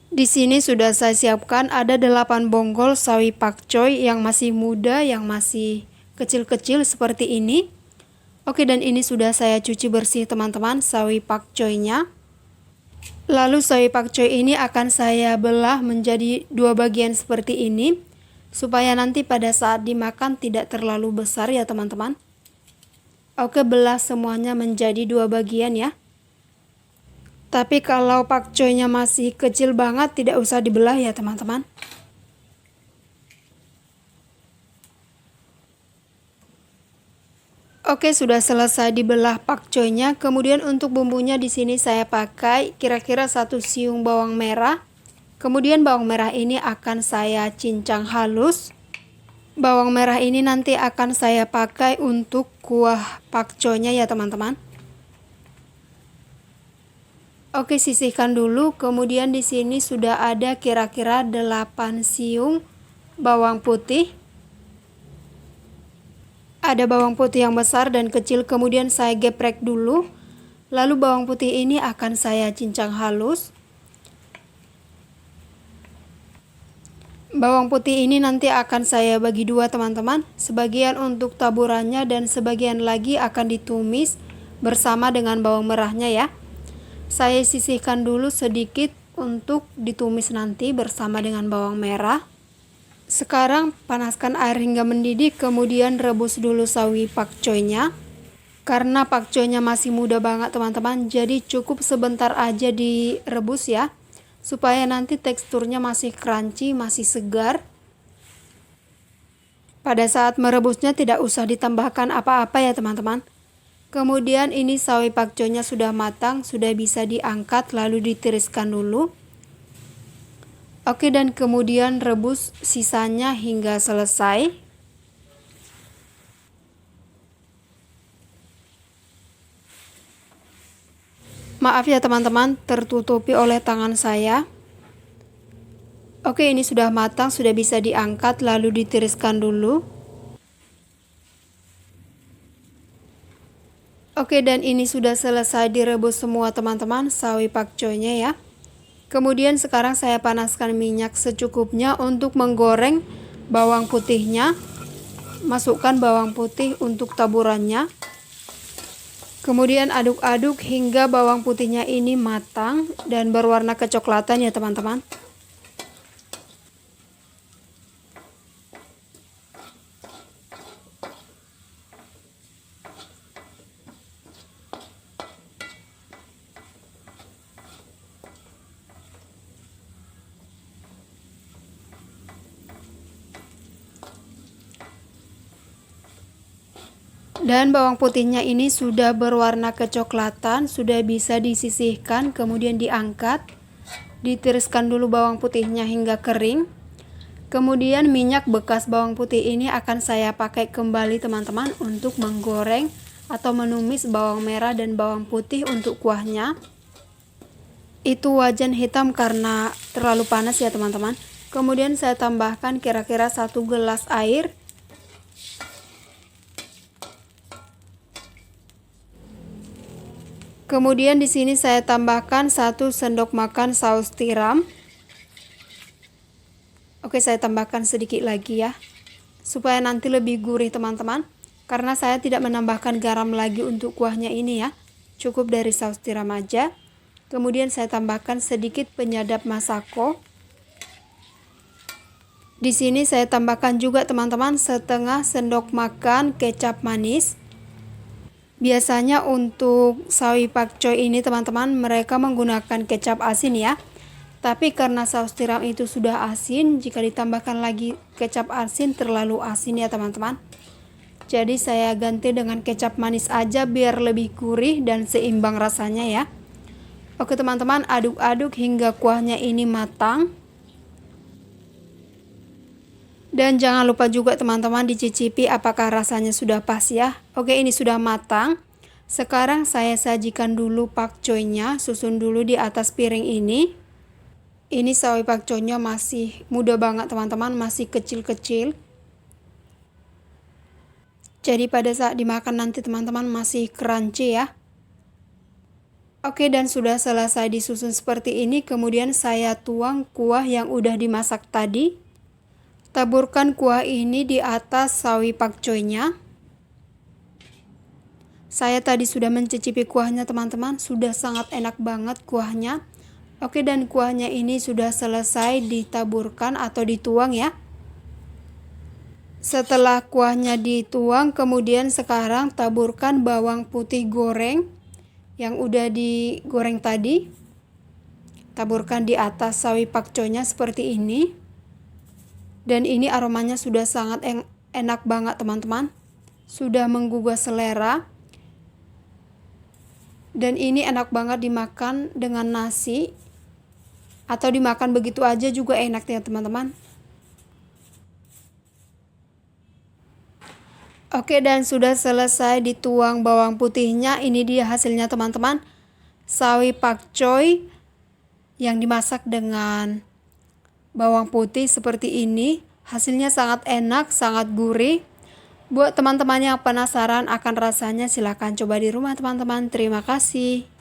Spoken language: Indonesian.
Di sini sudah saya siapkan ada 8 bonggol sawi pakcoy yang masih muda, yang masih kecil-kecil seperti ini. Oke, dan ini sudah saya cuci bersih teman-teman sawi pakcoynya. Lalu sawi pakcoy ini akan saya belah menjadi 2 bagian seperti ini, supaya nanti pada saat dimakan tidak terlalu besar ya teman-teman. Oke, belah semuanya menjadi 2 bagian ya. Tapi kalau pakcoynya masih kecil banget tidak usah dibelah ya teman-teman. Oke, sudah selesai dibelah pakcoynya. Kemudian untuk bumbunya di sini saya pakai kira-kira 1 siung bawang merah. Kemudian bawang merah ini akan saya cincang halus. Bawang merah ini nanti akan saya pakai untuk kuah pakcoynya ya teman-teman. Oke, sisihkan dulu. Kemudian di sini sudah ada kira-kira 8 siung bawang putih. Ada bawang putih yang besar dan kecil, kemudian saya geprek dulu. Lalu bawang putih ini akan saya cincang halus. Bawang putih ini nanti akan saya bagi 2 teman-teman. Sebagian untuk taburannya dan sebagian lagi akan ditumis bersama dengan bawang merahnya ya. Saya sisihkan dulu sedikit untuk ditumis nanti bersama dengan bawang merah. Sekarang panaskan air hingga mendidih, kemudian rebus dulu sawi pakcoynya. Karena pakcoynya masih muda banget teman-teman, jadi cukup sebentar aja direbus ya, supaya nanti teksturnya masih crunchy, masih segar. Pada saat merebusnya tidak usah ditambahkan apa-apa ya teman-teman. Kemudian ini sawi pakcoynya sudah matang, sudah bisa diangkat lalu ditiriskan dulu. Oke, dan kemudian rebus sisanya hingga selesai. Maaf ya teman-teman, tertutupi oleh tangan saya. Oke, ini sudah matang, sudah bisa diangkat lalu ditiriskan dulu. Oke, dan ini sudah selesai direbus semua teman-teman, sawi pakcoynya ya. Kemudian sekarang saya panaskan minyak secukupnya untuk menggoreng bawang putihnya. Masukkan bawang putih untuk taburannya. Kemudian aduk-aduk hingga bawang putihnya ini matang dan berwarna kecoklatan ya teman-teman. Dan bawang putihnya ini sudah berwarna kecoklatan, sudah bisa disisihkan, kemudian diangkat. Ditiriskan dulu bawang putihnya hingga kering. Kemudian minyak bekas bawang putih ini akan saya pakai kembali teman-teman untuk menggoreng atau menumis bawang merah dan bawang putih untuk kuahnya. Itu wajan hitam karena terlalu panas ya teman-teman. Kemudian saya tambahkan kira-kira 1 gelas air. Kemudian di sini saya tambahkan 1 sendok makan saus tiram. Oke, saya tambahkan sedikit lagi ya, supaya nanti lebih gurih teman-teman. Karena saya tidak menambahkan garam lagi untuk kuahnya ini ya, cukup dari saus tiram aja. Kemudian saya tambahkan sedikit penyedap masako. Di sini saya tambahkan juga teman-teman setengah sendok makan kecap manis. Biasanya untuk sawi pakcoy ini teman-teman mereka menggunakan kecap asin ya. Tapi karena saus tiram itu sudah asin, jika ditambahkan lagi kecap asin terlalu asin ya teman-teman. Jadi saya ganti dengan kecap manis aja biar lebih gurih dan seimbang rasanya ya. Oke teman-teman, aduk-aduk hingga kuahnya ini matang. Dan jangan lupa juga teman-teman dicicipi apakah rasanya sudah pas ya. Oke, ini sudah matang. Sekarang saya sajikan dulu pakcoynya, susun dulu di atas piring ini. Ini sawi pakcoynya masih muda banget teman-teman, masih kecil-kecil. Jadi pada saat dimakan nanti teman-teman masih crunchy ya. Oke, dan sudah selesai disusun seperti ini. Kemudian saya tuang kuah yang udah dimasak tadi. Taburkan kuah ini di atas sawi pakcoynya. Saya tadi sudah mencicipi kuahnya teman-teman. Sudah sangat enak banget kuahnya. Oke, dan kuahnya ini sudah selesai ditaburkan atau dituang ya. Setelah kuahnya dituang, kemudian sekarang taburkan bawang putih goreng yang udah digoreng tadi. Taburkan di atas sawi pakcoynya seperti ini. Dan ini aromanya sudah sangat enak banget teman-teman. Sudah menggugah selera. Dan ini enak banget dimakan dengan nasi. Atau dimakan begitu aja juga enak ya teman-teman. Oke, dan sudah selesai dituang bawang putihnya. Ini dia hasilnya teman-teman. Sawi pakcoy yang dimasak dengan bawang putih seperti ini. Hasilnya sangat enak, sangat gurih. Buat teman-teman yang penasaran akan rasanya, silahkan coba di rumah teman-teman. Terima kasih.